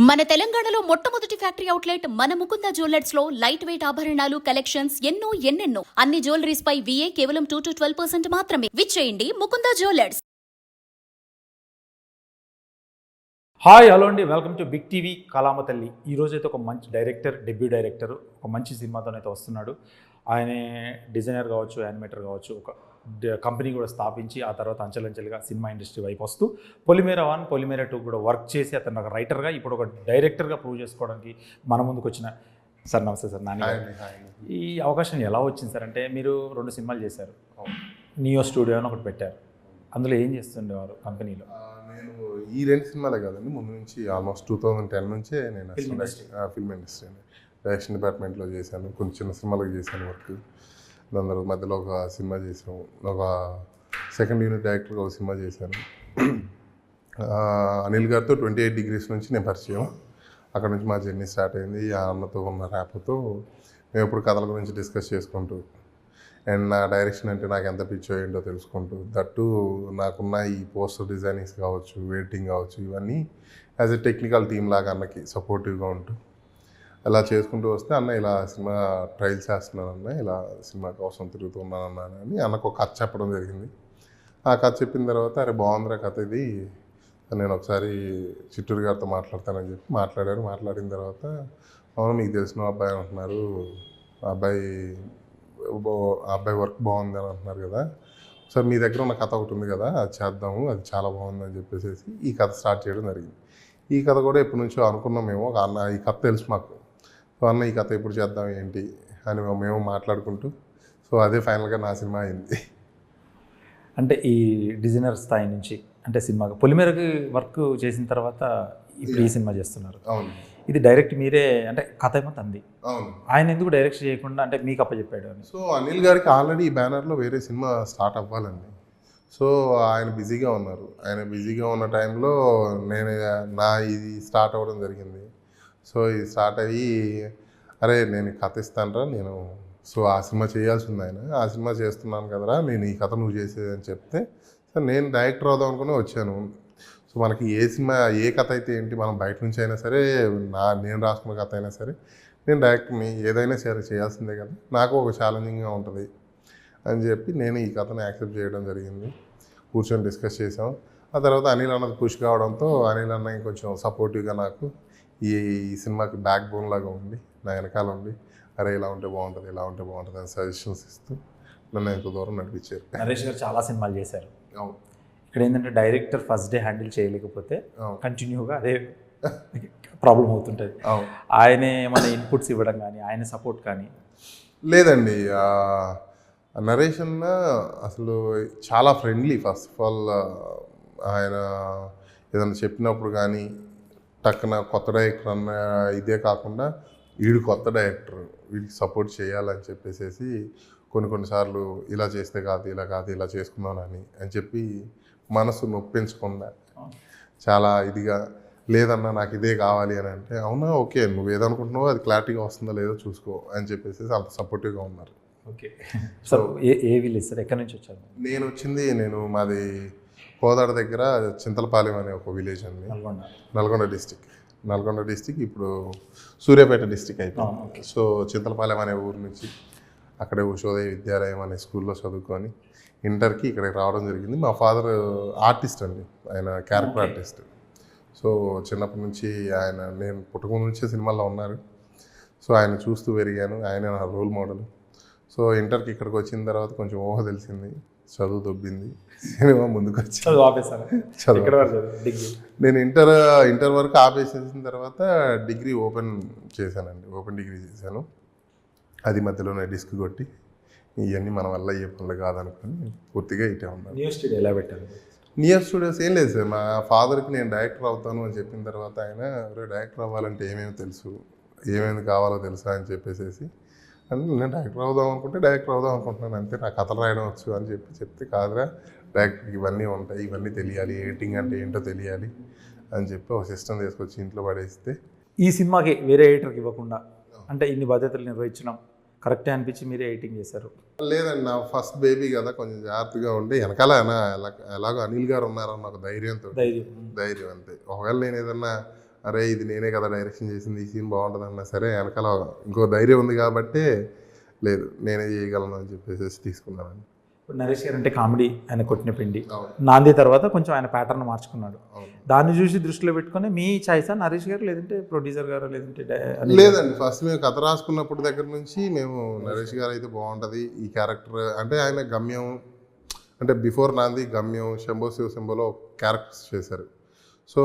మన తెలంగాణలో మొట్టమొదటి ఫ్యాక్టరీ అవుట్లెట్ మన ముకుంద జ్యువెలర్స్ లో లైట్ వెయిట్ ఆభరణాలు కలెక్షన్స్ ఎన్నెన్నో అన్ని జ్యువెలరీస్ పై VA కేవలం 2 to 12% మాత్రమే. విచ్చేయండి ముకుంద జ్యువెలర్స్. హాయ్ హలో అండి, వెల్కమ్ టు బిగ్ టీవీ కళామ తల్లి. ఈరోజైతే ఒక మంచి డైరెక్టర్, డెబ్యూ డైరెక్టర్ ఒక మంచి సినిమాతోనైతే వస్తున్నాడు. ఆయనే డిజైనర్ కావచ్చు, యానిమేటర్ కావచ్చు, ఒక కంపెనీ కూడా స్థాపించి ఆ తర్వాత అంచెలంచెలుగా సినిమా ఇండస్ట్రీ వైపు వస్తూ పొలిమేర 1, పొలిమేర 2 కూడా వర్క్ చేసి అతను ఒక రైటర్గా ఇప్పుడు ఒక డైరెక్టర్గా ప్రూవ్ చేసుకోవడానికి మన ముందుకు వచ్చిన సార్. నమస్తే సార్. నాని, ఈ అవకాశం ఎలా వచ్చింది సార్? అంటే మీరు 2 సినిమాలు చేశారు, నియో స్టూడియో అని ఒకటి పెట్టారు. అందులో ఏం చేస్తుండేవారు కంపెనీలో? నేను ఈ 2 సినిమాలే కాదండి, ముందు నుంచి ఆల్మోస్ట్ 2010 నుంచే నేను ఫిల్మ్ ఇండస్ట్రీ డైరెక్షన్ డిపార్ట్మెంట్లో చేశాను. కొన్ని చిన్న సినిమాలకు చేశాను వర్క్. దాని తర్వాత మధ్యలో ఒక సినిమా చేసాము, ఒక సెకండ్ యూనిట్ డైరెక్టర్గా ఒక సినిమా చేశాను. అనిల్ గారితో 28 degrees నుంచి నేను పరిచయం. అక్కడ నుంచి మా జర్నీ స్టార్ట్ అయింది. ఆ అన్నతో ఉన్న ర్యాప్తో మేము ఎప్పుడు కథల గురించి డిస్కస్ చేసుకుంటూ, అండ్ నా డైరెక్షన్ అంటే నాకు ఎంత పిచ్చో ఏంటో తెలుసుకుంటూ, దట్టు నాకున్న ఈ పోస్టర్ డిజైనింగ్స్ కావచ్చు, ఎడిటింగ్ కావచ్చు, ఇవన్నీ యాజ్ ఎ టెక్నికల్ టీమ్ లాగా అన్నకి సపోర్టివ్గా ఉంటూ అలా చేసుకుంటూ వస్తే, అన్న ఇలా సినిమా ట్రయల్స్ చేస్తున్నానన్న, ఇలా సినిమా కోసం తిరుగుతున్నానన్న అని అన్నకు ఒక కథ చెప్పడం జరిగింది. ఆ కథ చెప్పిన తర్వాత, అరే బాగుందిరా కథ ఇది, నేను ఒకసారి చిట్టూరు గారితో మాట్లాడతానని చెప్పి మాట్లాడారు. మాట్లాడిన తర్వాత, అవును మీకు తెలిసిన అబ్బాయి అంటున్నారు, ఆ అబ్బాయి వర్క్ బాగుంది అని అంటున్నారు కదా, సార్ మీ దగ్గర ఉన్న కథ ఒకటి ఉంది కదా, అది చేద్దాము, అది చాలా బాగుందని చెప్పేసి ఈ కథ స్టార్ట్ చేయడం జరిగింది. ఈ కథ కూడా ఎప్పటి నుంచో అనుకున్నాం మేము. అన్న ఈ కథ తెలుసు మాకు, సో అన్న ఈ కథ ఎప్పుడు చేద్దాం ఏంటి అని మేము మాట్లాడుకుంటూ, సో అదే ఫైనల్గా నా సినిమా అయింది. అంటే ఈ డిజైనర్ స్థాయి నుంచి అంటే సినిమాగా పొలిమేరకి వర్క్ చేసిన తర్వాత ఇప్పుడు ఈ సినిమా చేస్తున్నారు. అవును, ఇది డైరెక్ట్ మీరే, అంటే కథ ఏమో తంది. అవును. ఆయన ఎందుకు డైరెక్ట్ చేయకుండా అంటే మీకు అప్పచెప్పాడు అని? సో అనిల్ గారికి ఆల్రెడీ ఈ బ్యానర్లో వేరే సినిమా స్టార్ట్ అవ్వాలండి. సో ఆయన బిజీగా ఉన్నారు. ఆయన బిజీగా ఉన్న టైంలో నేను ఇది స్టార్ట్ అవ్వడం జరిగింది. సో ఇది స్టార్ట్ అయ్యి, అరే నేను కథ ఇస్తానరా నేను, సో ఆ సినిమా చేయాల్సి ఉంది ఆయన, ఆ సినిమా చేస్తున్నాను కదరా, నేను ఈ కథ నువ్వు చేసేదని చెప్తే, సో నేను డైరెక్టర్ అవుదాం అనుకుని వచ్చాను. సో మనకి ఏ సినిమా ఏ కథ అయితే ఏంటి, మనం బయట నుంచి అయినా సరే, నేను రాసుకున్న కథ అయినా సరే, నేను డైరెక్టర్ని ఏదైనా సరే చేయాల్సిందే కదా, నాకు ఒక ఛాలెంజింగ్గా ఉంటుంది అని చెప్పి నేను ఈ కథను యాక్సెప్ట్ చేయడం జరిగింది. కూర్చొని డిస్కస్ చేసాం. ఆ తర్వాత అనిల్ అన్నది పుష్ కావడంతో, అనిల్ అన్న కొంచెం సపోర్టివ్గా నాకు ఈ సినిమాకి బ్యాక్ బోన్ లాగా ఉండి, నా వెనకాల ఉండి, అరే ఇలా ఉంటే బాగుంటుంది, ఇలా ఉంటే బాగుంటుంది అని సజెషన్స్ ఇస్తూ నన్ను ఎంత దూరం నడిపించారు. నరేష్ గారు చాలా సినిమాలు చేశారు. అవును. ఇక్కడ ఏంటంటే డైరెక్టర్ ఫస్ట్ డే హ్యాండిల్ చేయలేకపోతే కంటిన్యూగా అదే ప్రాబ్లం అవుతుంటుంది. ఆయనే మన ఇన్పుట్స్ ఇవ్వడం కానీ, ఆయన సపోర్ట్ కానీ లేదండి. నరేష్ అన్న అసలు చాలా ఫ్రెండ్లీ. ఫస్ట్ ఆఫ్ ఆల్ ఆయన ఏదైనా చెప్పినప్పుడు కానీ టక్కున కొత్త డైరెక్టర్ అన్న ఇదే కాకుండా, వీడు కొత్త డైరెక్టర్, వీడికి సపోర్ట్ చేయాలని చెప్పేసి కొన్నిసార్లు ఇలా చేస్తే కాదు, ఇలా కాదు, ఇలా చేసుకుందామని అని చెప్పి మనసు నొప్పించకుండా చాలా ఇదిగా, లేదన్నా నాకు ఇదే కావాలి అని అంటే, అవునా ఓకే నువ్వు ఏదనుకుంటున్నావో అది క్లారిటీగా వస్తుందో లేదో చూసుకో అని చెప్పేసి అంత సపోర్టివ్గా ఉన్నారు. ఓకే. సో ఏ విలేజ్ సార్, ఎక్కడి నుంచి వచ్చారు? నేను మాది కోదాడ దగ్గర చింతలపాలెం అనే ఒక విలేజ్ అండి, నల్గొండ డిస్టిక్. ఇప్పుడు సూర్యాపేట డిస్టిక్ అయిపోయింది. సో చింతలపాలెం అనే ఊరు నుంచి అక్కడే ఉషోదయ విద్యాలయం అనే స్కూల్లో చదువుకొని ఇంటర్కి ఇక్కడికి రావడం జరిగింది. మా ఫాదర్ ఆర్టిస్ట్ అండి, ఆయన క్యారెక్టర్ ఆర్టిస్ట్. సో చిన్నప్పటి నుంచి ఆయన, నేను పుట్టక నుంచే సినిమాల్లో ఉన్నారు. సో ఆయన చూస్తూ పెరిగాను, ఆయన నా రోల్ మోడల్. సో ఇంటర్కి ఇక్కడికి వచ్చిన తర్వాత కొంచెం ఊహ తెలిసింది, చదువు దొబ్బింది, సినిమా ముందుకు వచ్చి నేను ఇంటర్ వరకు ఆపేసేసిన తర్వాత డిగ్రీ ఓపెన్ చేశానండి. ఓపెన్ డిగ్రీ చేశాను. అది మధ్యలోనే డిస్క్ కొట్టి, ఇవన్నీ మన వల్ల ఏ పనులు కాదనుకొని పూర్తిగా ఇటే ఉన్నాను. నియో స్టూడియో ఎలా పెట్టారు? నియో స్టూడియోస్ ఏం లేదు సార్, మా ఫాదర్కి నేను డైరెక్టర్ అవుతాను అని చెప్పిన తర్వాత ఆయన, డైరెక్టర్ అవ్వాలంటే ఏమేమి తెలుసు, ఏమేమి కావాలో తెలుసా అని చెప్పేసి, అంటే నేను డైరెక్టర్ అవుదాం అనుకుంటే డైరెక్టర్ అవుదాం అనుకుంటున్నాను అంతే, నాకు కథలు రాయడం వచ్చు అని చెప్తే, కాదురా డైరెక్టర్కి ఇవన్నీ ఉంటాయి, ఇవన్నీ తెలియాలి, ఎడిటింగ్ అంటే ఏంటో తెలియాలి అని చెప్పి ఒక సిస్టమ్ తీసుకొచ్చి ఇంట్లో పడేస్తే, ఈ సినిమాకి వేరే ఎడిటర్కి ఇవ్వకుండా అంటే ఇన్ని బాధ్యతలు నిర్వహించడం కరెక్టే అనిపించి మీరే ఎడిటింగ్ చేశారు? లేదండి, నా ఫస్ట్ బేబీ కదా, కొంచెం జాగ్రత్తగా ఉండి వెనకాల ఎలాగో అనిల్ గారు ఉన్నారన్న ఒక ధైర్యం అంతే. ఒకవేళ నేను ఏదన్నా అరే ఇది నేనే కదా డైరెక్షన్ చేసింది, ఈ సీన్ బాగుంటుంది అన్నా సరే వెనకాల ఇంకో ధైర్యం ఉంది కాబట్టి లేదు నేనే చేయగలను అని చెప్పేసి తీసుకున్నాను. ఇప్పుడు నరేష్ గారు అంటే కామెడీ ఆయన కొట్టిన పిండి, అవును. నాంది తర్వాత కొంచెం ఆయన ప్యాటర్న్ మార్చుకున్నాడు. అవును. దాన్ని చూసి దృష్టిలో పెట్టుకొని మీ చాయిసా నరేష్ గారు లేదంటే ప్రొడ్యూసర్ గారు లేదంటే లేదండి, ఫస్ట్ మేము కథ రాసుకున్నప్పుడు దగ్గర నుంచి మేము నరేష్ గారు అయితే బాగుంటుంది ఈ క్యారెక్టర్ అంటే ఆయన గమ్యం అంటే బిఫోర్ నాంది గమ్యం శంభో శివ శంభోలో క్యారెక్టర్స్ చేశారు. సో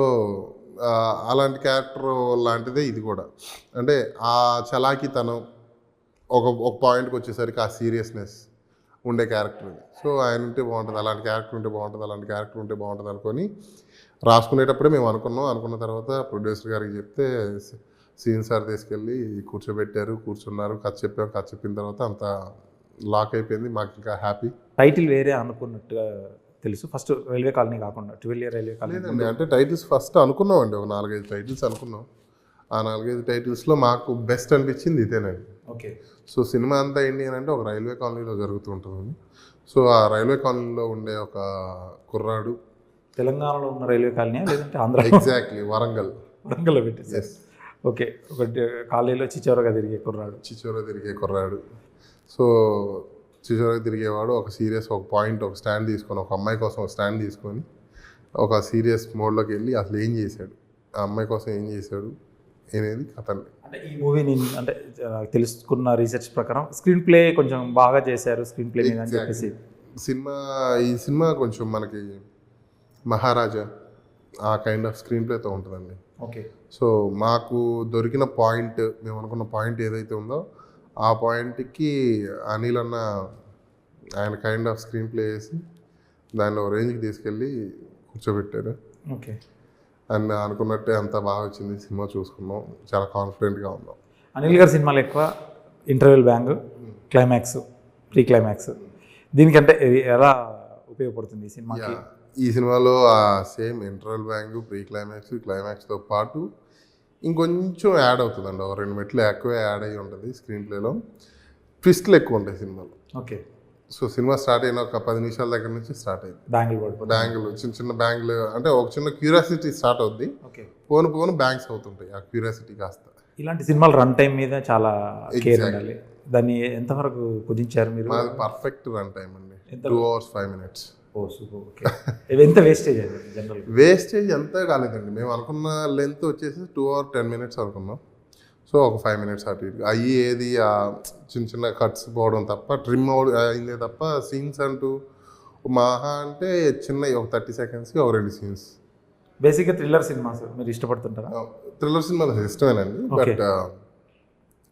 అలాంటి క్యారెక్టర్ లాంటిదే ఇది కూడా. అంటే ఆ చలాకితనం ఒక పాయింట్కి వచ్చేసరికి ఆ సీరియస్నెస్ ఉండే క్యారెక్టర్ ఇది. సో ఆయన ఉంటే బాగుంటుంది, అలాంటి క్యారెక్టర్ ఉంటే బాగుంటుంది, అలాంటి క్యారెక్టర్ ఉంటే బాగుంటుంది అనుకొని రాసుకునేటప్పుడే మేము అనుకున్న తర్వాత ప్రొడ్యూసర్ గారికి చెప్తే సీన్ సార్ తీసుకెళ్ళి కూర్చోబెట్టారు, కూర్చున్నారు, కథ చెప్పిన తర్వాత అంత లాక్ అయిపోయింది. మాకు ఇంకా హ్యాపీ. టైటిల్ వేరే అనుకున్నట్టుగా తెలుసు, ఫస్ట్ రైల్వే కాలనీ కాకుండా 12 year రైల్వే కాలనీ. లేదండి, అంటే టైటిల్స్ ఫస్ట్ అనుకున్నామండి, ఒక 4-5 టైటిల్స్ అనుకున్నాం. ఆ 4-5 టైటిల్స్లో మాకు బెస్ట్ అనిపించింది ఇదేనండి. ఓకే. సో సినిమా అంతా ఏంటి అని అంటే ఒక రైల్వే కాలనీలో జరుగుతూ ఉంటుంది. సో ఆ రైల్వే కాలనీలో ఉండే ఒక కుర్రాడు, తెలంగాణలో ఉన్న రైల్వే కాలనీ లేదంటే ఆంధ్ర? ఎగ్జాక్ట్లీ వరంగల్లో పెట్టేసి. Yes, okay. ఒక కాలనీలో చిచోరగా తిరిగే కుర్రాడు. చిచోర తిరిగే కుర్రాడు. సో చిచోరగా తిరిగేవాడు ఒక సీరియస్ ఒక పాయింట్ ఒక స్టాండ్ తీసుకొని, ఒక అమ్మాయి కోసం ఒక స్టాండ్ తీసుకొని ఒక సీరియస్ మోడ్లోకి వెళ్ళి అసలు ఏం చేశాడు, ఆ అమ్మాయి కోసం ఏం చేశాడు అనేది కథ. అంటే ఈ మూవీని అంటే తెలుసుకున్న రీసెర్చ్ ప్రకారం స్క్రీన్ ప్లే కొంచెం బాగా చేశారు, స్క్రీన్ ప్లే మీద అని చెప్పేసి. ఈ సినిమా కొంచెం మనకి మహారాజా ఆ కైండ్ ఆఫ్ స్క్రీన్ ప్లేతో ఉంటుందండి. ఓకే. సో మాకు దొరికిన పాయింట్, మేము అనుకున్న పాయింట్ ఏదైతే ఉందో ఆ పాయింట్కి అనిల్ అన్న ఆయన కైండ్ ఆఫ్ స్క్రీన్ ప్లే వేసి దానిలో రేంజ్కి తీసుకెళ్ళి కూర్చోబెట్టారు. ఓకే. అండ్ అనుకున్నట్టే అంతా బాగా వచ్చింది. సినిమా చూసుకున్నాం, చాలా కాన్ఫిడెంట్గా ఉన్నాం. అనిల్ గారి సినిమాలు ఎక్కువ interval bang, climax, pre climax, దీనికంటే ఎలా ఉపయోగపడుతుంది ఈ సినిమాకి? ఈ సినిమాలో ఆ same interval bang, pre climax, క్లైమాక్స్తో పాటు ఇంకొంచెం యాడ్ అవుతుందండి, ఒక 2 మెట్లు ఎక్కువ యాడ్ అయ్యి ఉంటుంది స్క్రీన్ ప్లేలో. ట్విస్ట్లు ఎక్కువ ఉంటాయి సినిమాలో. ఓకే. సో సినిమా స్టార్ట్ అయిన ఒక 10 నిమిషాల దగ్గర నుంచి స్టార్ట్ అయింది. బ్యాంగులు చిన్న బ్యాంగులు అంటే ఒక చిన్న క్యూరియాసిటీ స్టార్ట్ అవుద్ది. ఓకే. పోను బ్యాంక్స్ అవుతుంటాయి ఆ క్యూరియాసిటీ కాస్త. ఇలాంటి సినిమాలు రన్ టైం మీద చాలా కేర్ ఉండాలి. దాన్ని ఎంతవరకు కుదించారు మీరు? మాది పర్ఫెక్ట్ రన్ టైం అండి, 2 hours 5 minutes. ఓ సూపర్. ఓకే. ఎంత వేస్టేజ్ అది జనరల్? వేస్టేజ్ ఎంత కాలేదండి, మేము అనుకున్న లెంత్ వచ్చేసి 2 hours 10 minutes అనుకున్నాం. సో ఒక 5 minutes అటు ఇటు అయ్యి ఏది చిన్న కట్స్ పోవడం తప్ప, ట్రిమ్ అయిందే తప్ప సీన్స్ అంటూ మహా అంటే చిన్న ఒక 30 seconds ఒక 2 scenes. బేసిక్గా థ్రిల్లర్ సినిమాస్ మీరు ఇష్టపడుతుంటారా? థ్రిల్లర్ సినిమాలు ఇష్టమేనండి, బట్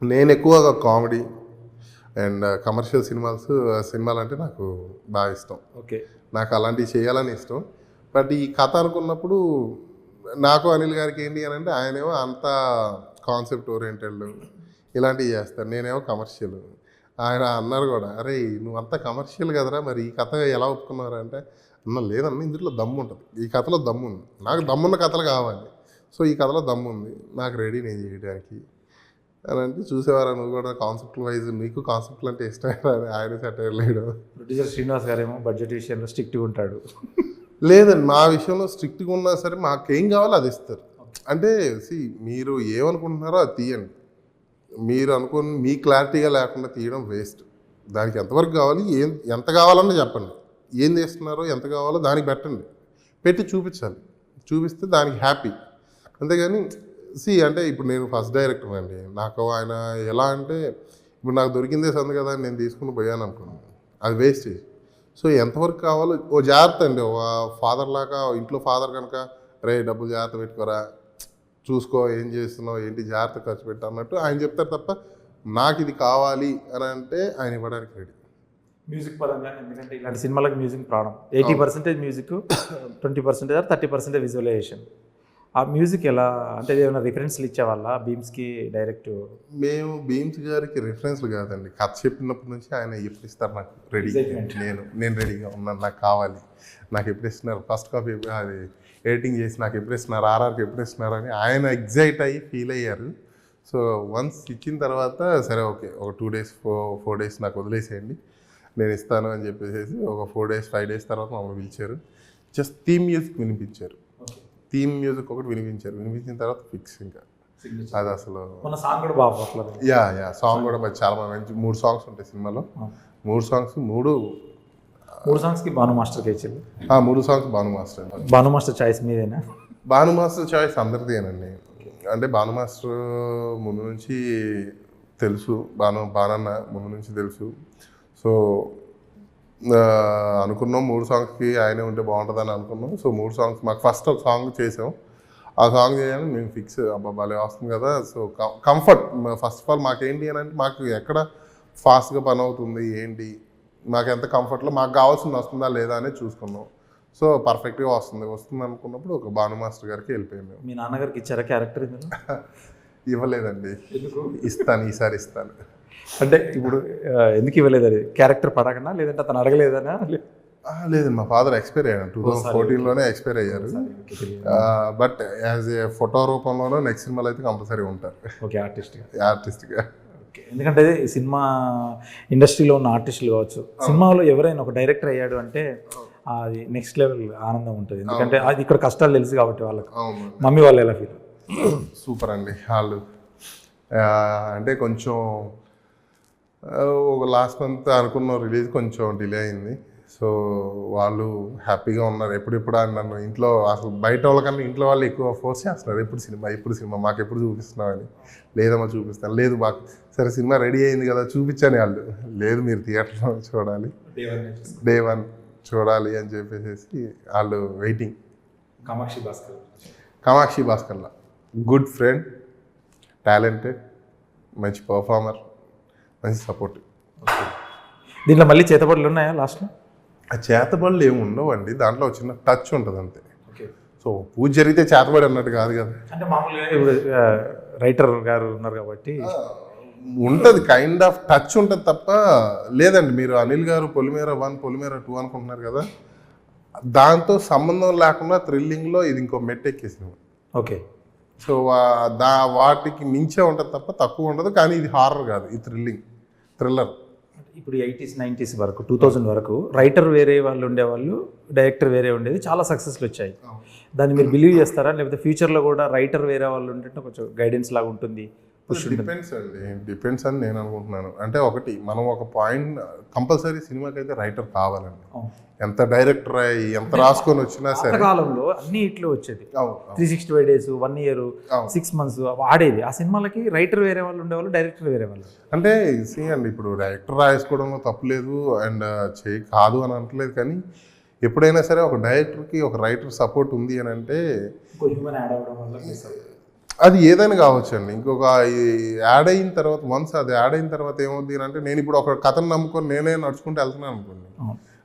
నేను ఎక్కువగా కామెడీ అండ్ కమర్షియల్ సినిమాలు అంటే నాకు బాగా ఇష్టం. ఓకే. నాకు అలాంటివి చేయాలని ఇష్టం. బట్ ఈ కథ అనుకున్నప్పుడు నాకు అనిల్ గారికి ఏంటి అని అంటే ఆయనేమో అంత కాన్సెప్ట్ ఓరియంటెడ్ ఇలాంటివి చేస్తారు, నేనేమో కమర్షియల్. ఆయన అన్నారు కూడా, అరే నువ్వు అంతా కమర్షియల్ కదరా, మరి ఈ కథ ఎలా ఒప్పుకున్నారు అంటే, అన్న లేదన్న ఇందులో దమ్ము ఉంటుంది, ఈ కథలో దమ్ము ఉంది, నాకు దమ్మున్న కథలు కావాలి. సో ఈ కథలో దమ్ము ఉంది, నాకు రెడీ నేను చేయడానికి అని అంటే, చూసేవారా నువ్వు కూడా కాన్సెప్ట్ వైజ్, నీకు కాన్సెప్ట్లు అంటే ఇష్టం ఆయన సెటైర్ లేడు. ప్రొడ్యూసర్ శ్రీనివాస్ గారేమో బడ్జెట్ విషయంలో స్ట్రిక్ట్గా ఉంటాడు. లేదండి, మా విషయంలో స్ట్రిక్ట్గా ఉన్నా సరే మాకేం కావాలో అది ఇస్తారు. అంటే మీరు ఏమనుకుంటున్నారో అది తీయండి, మీరు అనుకుని మీ క్లారిటీగా లేకుండా తీయడం వేస్ట్. దానికి ఎంతవరకు కావాలి, ఎంత కావాలన్నా చెప్పండి, ఏం చేస్తున్నారో ఎంత కావాలో దానికి పెట్టండి, పెట్టి చూపించాలి, చూపిస్తే దానికి హ్యాపీ. అంతేగాని అంటే ఇప్పుడు నేను ఫస్ట్ డైరెక్టర్ అండి, నాకు ఆయన ఎలా అంటే ఇప్పుడు నాకు దొరికిందే సంది కదా అని నేను తీసుకుని పోయాను అనుకున్నాను, అది వేస్టేజ్. సో ఎంతవరకు కావాలో ఓ జాగ్రత్త అండి, ఒక ఫాదర్ లాగా ఇంట్లో ఫాదర్ కనుక రే డబ్బులు జాగ్రత్త పెట్టుకోరా, చూసుకో ఏం చేస్తున్నావు ఏంటి జాగ్రత్త ఖర్చు పెట్టు అన్నట్టు ఆయన చెప్తారు తప్ప, నాకు ఇది కావాలి అని అంటే ఆయన ఇవ్వడానికి రెడీ. మ్యూజిక్ పరంగా, ఎందుకంటే ఇలాంటి సినిమాలకు మ్యూజిక్ ప్రాణం. 80% మ్యూజిక్, 20% 30% విజువలైజేషన్. ఆ మ్యూజిక్ ఎలా అంటే ఏమైనా రిఫరెన్స్లు ఇచ్చేవాళ్ళ బీమ్స్కి డైరెక్ట్? మేము బీమ్స్ గారికి రిఫరెన్స్లు కాదండి, కథ చెప్పినప్పటి నుంచి ఆయన ఎప్పుడు ఇస్తారు నాకు రెడీ, నేను రెడీగా ఉన్నాను, నాకు కావాలి, నాకు ఎప్పుడు ఇస్తున్నారు, ఫస్ట్ కాపీ అది ఎడిటింగ్ చేసి నాకు ఎప్పుడు ఇస్తున్నారు, ఆర్ఆర్కి ఎప్పుడు ఇస్తున్నారు అని ఆయన ఎగ్జైట్ అయ్యి ఫీల్ అయ్యారు. సో వన్స్ ఇచ్చిన తర్వాత సరే ఓకే ఒక 2 days 4 days నాకు వదిలేసేయండి నేను ఇస్తాను అని చెప్పేసి ఒక 4 days 5 days తర్వాత మమ్మల్ని పిలిచారు, జస్ట్ థీమ్ మ్యూజిక్ వినిపించారు. థీమ్ మ్యూజిక్ ఒకటి వినిపించిన తర్వాత ఫిక్స్ ఇంకా అది అసలు మన సాంగ్ కూడా బాగా పాపులర్. యా సాంగ్ కూడా చాలా మంచి 3 సాంగ్స్ ఉంటాయి సినిమాలో. 3 సాంగ్స్ 3 సాంగ్స్కి భాను మాస్టర్కి ఇచ్చింది. 3 songs Bhanu master. Bhanu master choice మీదేనా? భాను మాస్టర్ చాయిస్ అందరిదేనండి. అంటే భాను మాస్టర్ ముందు నుంచి తెలుసు, బాణన్న ముందు నుంచి తెలుసు. సో అనుకున్నాం 3 సాంగ్స్కి ఆయనే ఉంటే బాగుంటుందని అనుకున్నాం. సో 3 సాంగ్స్ మాకు ఫస్ట్ ఒక సాంగ్ చేసాం. ఆ సాంగ్ చేయాలని మేము ఫిక్స్. అబ్బా భలే వస్తుంది కదా. So comfort first of all మాకేంటి అని అంటే మాకు ఎక్కడ ఫాస్ట్గా పని అవుతుంది ఏంటి, మాకు ఎంత కంఫర్ట్లో మాకు కావాల్సింది వస్తుందా లేదా అనేది చూసుకున్నాం. సో పర్ఫెక్ట్గా వస్తుంది అనుకున్నప్పుడు ఒక భాను మాస్టర్ గారికి వెళ్ళిపోయాం మేము. మీ నాన్నగారికి ఇచ్చారా క్యారెక్టర్? ఇవ్వలేదండి. ఈసారి ఇస్తాను. అంటే ఇప్పుడు ఎందుకు ఇవ్వలేదు? అది క్యారెక్టర్ పడకనా లేదంటే అతను అడగలేదనా? లేదండి, మా ఫాదర్ ఎక్స్పైర్ అయ్యారు 2014లోనే ఎక్స్పైర్ అయ్యారు. బట్ యాజ్ ఏ ఫోటో రూపంలోనూ నెక్స్ట్ సినిమాలో అయితే కంపల్సరీ ఉంటారు. ఓకే, ఆర్టిస్ట్గా. ఎందుకంటే సినిమా ఇండస్ట్రీలో ఉన్న ఆర్టిస్టులు కావచ్చు, సినిమాలో ఎవరైనా ఒక డైరెక్టర్ అయ్యాడు అంటే అది నెక్స్ట్ లెవెల్ ఆనందం ఉంటుంది. ఎందుకంటే అది ఇక్కడ కష్టాలు తెలుసు కాబట్టి వాళ్ళకి. మమ్మీ వాళ్ళు ఎలా ఫీల్? సూపర్ అండి. వాళ్ళు అంటే కొంచెం ఒక లాస్ట్ మంత్ అనుకున్న రిలీజ్ కొంచెం డిలే అయింది. సో వాళ్ళు హ్యాపీగా ఉన్నారు. ఎప్పుడెప్పుడు నన్ను ఇంట్లో అసలు బయట వాళ్ళకన్నా ఇంట్లో వాళ్ళు ఎక్కువ ఫోర్స్ చేస్తున్నారు. ఎప్పుడు సినిమా మాకు ఎప్పుడు చూపిస్తున్నామని. లేదమ్మా చూపిస్తాను. లేదు మాకు సరే సినిమా రెడీ అయింది కదా చూపించాను. వాళ్ళు లేదు మీరు థియేటర్లో చూడాలి, డే 1 చూడాలి అని చెప్పేసి వాళ్ళు waiting. Kamakshi Bhaskarla good friend, talented, మంచి పర్ఫార్మర్, మంచి సపోర్టివ్. దీంట్లో మళ్ళీ చేతబడులు ఉన్నాయా లాస్ట్లో? ఆ చేతబడులు ఏమి ఉండవండి, దాంట్లో చిన్న టచ్ ఉంటుంది అంతే. సో పూజ జరిగితే చేతబడి అన్నట్టు కాదు కదా. అంటే మామూలుగా ఇప్పుడు రైటర్ గారు ఉన్నారు కాబట్టి ఉంటుంది, కైండ్ ఆఫ్ టచ్ ఉంటుంది తప్ప లేదండి. మీరు అనిల్ గారు పొలిమేర 1 పొలిమేర 2 అనుకుంటున్నారు కదా, దాంతో సంబంధం లేకుండా థ్రిల్లింగ్లో ఇది ఇంకో మెట్టెక్కేసింది. ఓకే. సో వాటికి మించే ఉంటుంది తప్ప తక్కువ ఉండదు. కానీ ఇది హారర్ కాదు, ఇది థ్రిల్లర్. ఇప్పుడు 80s 90s వరకు 2000 వరకు రైటర్ వేరే వాళ్ళు ఉండేవాళ్ళు, డైరెక్టర్ వేరే ఉండేది, చాలా సక్సెస్లు వచ్చాయి. దాన్ని మీరు బిలీవ్ చేస్తారా? లేకపోతే ఫ్యూచర్లో కూడా రైటర్ వేరే వాళ్ళు ఉంటే కొంచెం గైడెన్స్ లాగా ఉంటుంది? డిపెండ్స్ అని నేను అనుకుంటున్నాను. అంటే ఒకటి మనం ఒక పాయింట్ కంపల్సరీ సినిమాకి అయితే రైటర్ కావాలండి. ఎంత డైరెక్టర్ అయ్యి ఎంత రాసుకొని వచ్చినా సరే కాలంలో అన్ని ఇట్లో వచ్చేది. 365 days 1 year 6 months ఆడేది. ఆ సినిమాలకి రైటర్ వేరే వాళ్ళు ఉండేవాళ్ళు, డైరెక్టర్ వేరే వాళ్ళు. అంటే అండి ఇప్పుడు డైరెక్టర్ రాసుకోవడంలో తప్పులేదు అండ్ కాదు అని అనట్లేదు. కానీ ఎప్పుడైనా సరే ఒక డైరెక్టర్కి ఒక రైటర్ సపోర్ట్ ఉంది అని అంటే అది ఏదైనా కావచ్చు అండి. ఇంకొక యాడ్ అయిన తర్వాత అది యాడ్ అయిన తర్వాత ఏమవుతుంది అంటే నేను ఇప్పుడు ఒక కథను నమ్ముకొని నేనే నడుచుకుంటూ వెళ్తున్నాను అనుకోండి,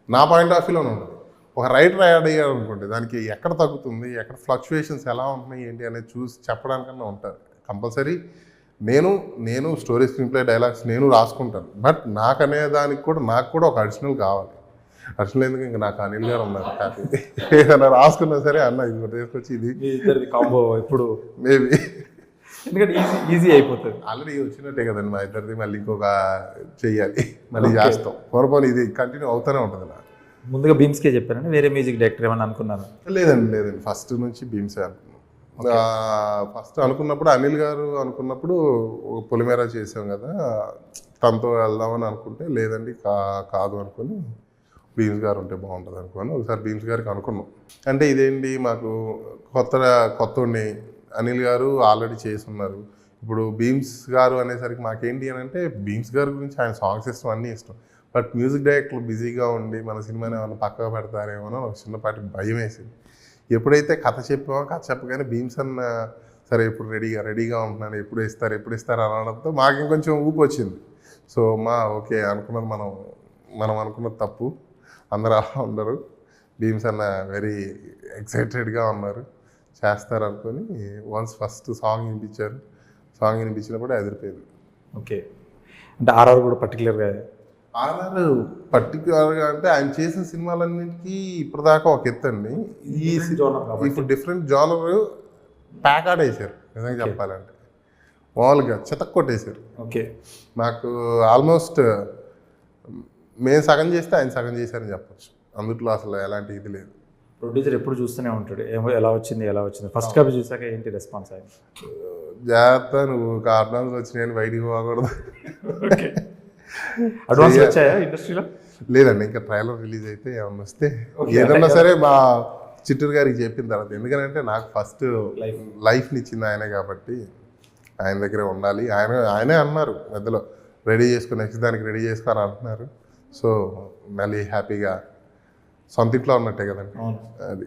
నా పాయింట్ ఆఫ్ వ్యూలోనే ఉండదు. ఒక రైటర్ యాడ్ అయ్యాడు అనుకోండి, దానికి ఎక్కడ తగ్గుతుంది, ఎక్కడ ఫ్లక్చువేషన్స్ ఎలా ఉంటున్నాయి ఏంటి అనేది చూసి చెప్పడానికన్నా ఉంటుంది. కంపల్సరీ నేను స్టోరీ స్క్రీన్ ప్లే డైలాగ్స్ నేను రాసుకుంటాను. బట్ నాకు కూడా ఒక అడిషనల్ కావాలి. అడిషనల్ ఎందుకు ఇంకా నాకు అనిల్ గారు ఉన్నారు హ్యాపీ. ఏదైనా రాసుకున్నా సరే అన్న ఇది తీసుకొచ్చి ఇది కాంబో ఇప్పుడు మేబీ ఎందుకంటే ఈజీ అయిపోతుంది. ఆల్రెడీ వచ్చినట్టే కదండి మా ఇద్దరిది. మళ్ళీ ఇంకొక చెయ్యాలి, మళ్ళీ చేస్తాం. పొరపాటు ఇది కంటిన్యూ అవుతూనే ఉంటుంది. ముందుగా బీమ్స్కే చెప్పారండి, వేరే మ్యూజిక్ డైరెక్టర్ ఏమన్నా అనుకున్నాను? లేదండి ఫస్ట్ నుంచి బీమ్సే అనుకున్నాం. ఫస్ట్ అనుకున్నప్పుడు అనిల్ గారు అనుకున్నప్పుడు పొలిమేర చేసాం కదా, తనతో వెళ్దామని అనుకుంటే లేదండి కాదు అనుకుని బీమ్స్ గారు ఉంటే బాగుంటుంది అనుకోని ఒకసారి బీమ్స్ గారికి అనుకున్నాం. అంటే ఇదేంటి మాకు కొత్తని అనిల్ గారు ఆల్రెడీ చేసి ఉన్నారు. ఇప్పుడు బీమ్స్ గారు అనేసరికి మాకేంటి అని అంటే బీమ్స్ గారి గురించి ఆయన సాంగ్స్ ఇష్టం, అన్నీ ఇష్టం. బట్ మ్యూజిక్ డైరెక్టర్ బిజీగా ఉండి మన సినిమాని ఏమైనా పక్కగా పెడతారేమో అని ఒక చిన్నపాటి భయం వేసింది. ఎప్పుడైతే కథ చెప్పగానే బీమ్స్ అన్న సరే ఇప్పుడు రెడీగా ఉంటున్నాను, ఎప్పుడు ఇస్తారు అనడంతో మాకు ఇంకొంచెం ఊపు వచ్చింది. సో ఓకే అనుకున్నది మనం అనుకున్నది తప్పు, అందరూ అలా ఉండరు, బీమ్స్ అన్న వెరీ ఎక్సైటెడ్గా ఉన్నారు, చేస్తారు అనుకొని వన్స్ ఫస్ట్ సాంగ్ వినిపించినప్పుడు ఎదిరిపోయింది. ఓకే. అంటే ఆర్ఆర్ కూడా పర్టికులర్గా అంటే ఆయన చేసిన సినిమాలన్నింటికి ఇప్పటిదాకా ఒక ఎత్తు అండి. ఇప్పుడు డిఫరెంట్ జానర్ ప్యాక్ ఆడేసారు నిజంగా చెప్పాలంటే. మామూలుగా కొట్టేశారు. ఓకే. నాకు ఆల్మోస్ట్ మేము సగం చేస్తే ఆయన సగం చేశారని చెప్పచ్చు. అందుట్లో అసలు ఎలాంటి ఇది లేదు. ప్రొడ్యూసర్ ఎప్పుడు చూస్తూనే ఉంటాడు ఎలా వచ్చింది ఫస్ట్ కాపీ చూసాక ఏంటి రెస్పాన్స్ ఆయన? జాగ్రత్త, నువ్వు కార్టూన్స్ వచ్చినాయని బయటికి పోకూడదు. ఓకే, అడ్వాన్స్ వచ్చాయా ఇండస్ట్రీలో? లేదండి, ఇంకా ట్రైలర్ రిలీజ్ అయితే ఏమన్నా వస్తే ఏదన్నా సరే మా చిట్టూరు గారికి చెప్పిన తర్వాత, ఎందుకంటే నాకు ఫస్ట్ లైఫ్ని ఇచ్చింది ఆయనే కాబట్టి ఆయన దగ్గరే ఉండాలి. ఆయనే అన్నారు మధ్యలో రెడీ చేసుకుని నెక్స్ట్ దానికి రెడీ చేసుకొని అంటున్నారు. సో మళ్ళీ హ్యాపీగా సొంత ఇంట్లో ఉన్నట్టే కదండి. అది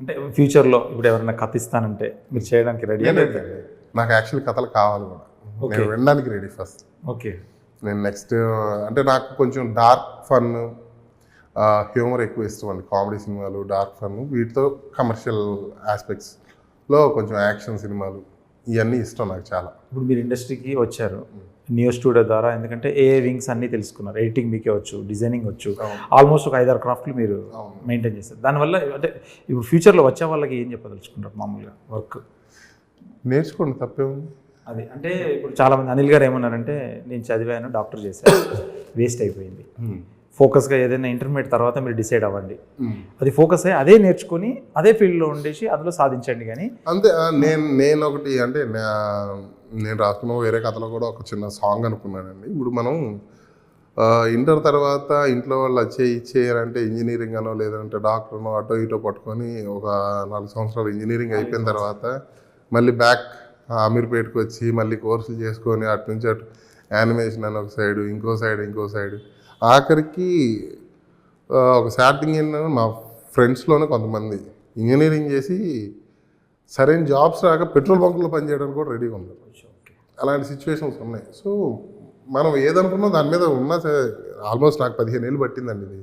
అంటే ఫ్యూచర్లో ఇప్పుడు ఎవరైనా కథ ఇస్తానంటే మీరు చేయడానికి రెడీ? నాకు యాక్చువల్ కథలు కావాలి కూడా, నేను వినడానికి రెడీ ఫస్ట్. ఓకే, నేను నెక్స్ట్ అంటే నాకు కొంచెం డార్క్ ఫన్, హ్యూమర్ ఎక్కువ ఇష్టం అండి. కామెడీ సినిమాలు, డార్క్ ఫన్, వీటితో కమర్షియల్ ఆస్పెక్ట్స్లో కొంచెం యాక్షన్ సినిమాలు, ఇవన్నీ ఇష్టం నాకు చాలా. ఇప్పుడు మీరు ఇండస్ట్రీకి వచ్చారు న్యూ స్టూడియో ద్వారా, ఎందుకంటే ఏ వింగ్స్ అన్నీ తెలుసుకున్నారు, ఎడిటింగ్ మీకే వచ్చు, డిజైనింగ్ వచ్చు, ఆల్మోస్ట్ ఒక 5-6 క్రాఫ్ట్లు మీరు మెయింటైన్ చేస్తారు. దానివల్ల అంటే ఇప్పుడు ఫ్యూచర్లో వచ్చే వాళ్ళకి ఏం చెప్పదలుచుకుంటారు? మామూలుగా వర్క్ నేర్చుకోండి, తప్పేముంది. అది అంటే ఇప్పుడు చాలామంది అనిల్ గారు ఏమన్నారంటే, నేను చదివాను, డాక్టర్ చేశాను, వేస్ట్ అయిపోయింది, ఫోకస్గా ఏదైనా ఇంటర్మీడియట్ తర్వాత మీరు డిసైడ్ అవ్వండి, అది ఫోకస్ అయ్యి అదే నేర్చుకొని అదే ఫీల్డ్లో ఉండేసి అందులో సాధించండి. కానీ అంతే. నేను ఒకటి అంటే నేను రాసుకున్న వేరే కథలో కూడా ఒక చిన్న సాంగ్ అనుకున్నానండి. ఇప్పుడు మనం ఇంటర్ తర్వాత ఇంట్లో వాళ్ళు ఇచ్చేయాలంటే ఇంజనీరింగ్ అనో లేదంటే డాక్టర్ అనో అటో ఇటో పట్టుకొని ఒక 4 సంవత్సరాలు ఇంజనీరింగ్ అయిపోయిన తర్వాత మళ్ళీ బ్యాక్ అమీర్పేటకు వచ్చి మళ్ళీ కోర్సులు చేసుకొని అటు నుంచి అటు యానిమేషన్ అని ఒక సైడు, ఇంకో సైడు ఆఖరికి ఒక స్టార్టింగ్ ఏంటంటే మా ఫ్రెండ్స్లోనే కొంతమంది ఇంజనీరింగ్ చేసి సరైన జాబ్స్ రాక పెట్రోల్ బంకుల్లో పనిచేయడానికి కూడా రెడీగా ఉన్నారు. అలాంటి సిచ్యువేషన్స్ ఉన్నాయి. సో మనం ఏదనుకున్నా దాని మీద ఉన్నా సరే, ఆల్మోస్ట్ నాకు 15 ఏళ్ళు పట్టిందండి ఇది.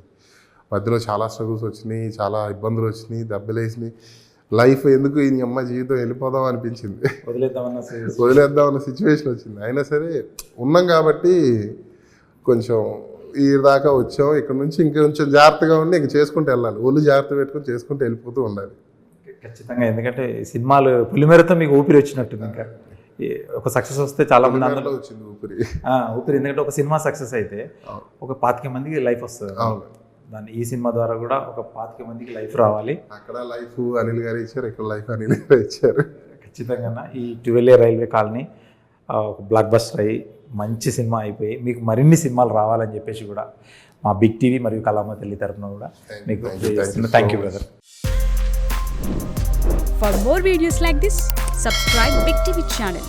మధ్యలో చాలా స్ట్రగుల్స్ వచ్చినాయి, చాలా ఇబ్బందులు వచ్చినాయి, దెబ్బలేసినాయి. లైఫ్ ఎందుకు ఈ అమ్మ జీవితం వెళ్ళిపోదాం అనిపించింది, వదిలేద్దామన్న సిచ్యువేషన్ వచ్చింది. అయినా సరే ఉన్నాం కాబట్టి కొంచెం ఈ దాకా వచ్చాం. ఇక్కడ నుంచి ఇంకొంచెం జాగ్రత్తగా ఉండి ఇంక చేసుకుంటూ వెళ్ళాలి, ఒళ్ళు జాగ్రత్త పెట్టుకొని చేసుకుంటూ వెళ్ళిపోతూ ఉండాలి. ఖచ్చితంగా, ఎందుకంటే సినిమాలు పులిమేరతో మీకు ఊపిరి వచ్చినట్టుంది. ఇంకా ఒక సక్సెస్ వస్తే చాలా మంది అందరిలో వచ్చింది ఊపిరి. ఎందుకంటే ఒక సినిమా సక్సెస్ అయితే ఒక 25 మందికి లైఫ్ వస్తుంది. దాన్ని ఈ సినిమా ద్వారా కూడా ఒక 25 మందికి లైఫ్ రావాలి. అక్కడ లైఫ్ అనిల్ గారు ఇచ్చారు, ఇక్కడ లైఫ్ అనిల్ గారు ఇచ్చారు. ఖచ్చితంగా ఈ 12A రైల్వే కాలనీ ఒక బ్లాక్ బస్టర్ అయ్యి మంచి సినిమా అయిపోయి మీకు మరిన్ని సినిమాలు రావాలని చెప్పేసి కూడా మా బిగ్ టీవీ మరియు కళామ తల్లి తరఫున కూడా మీకు thank you brother. For more videos like this, subscribe Big TV channel.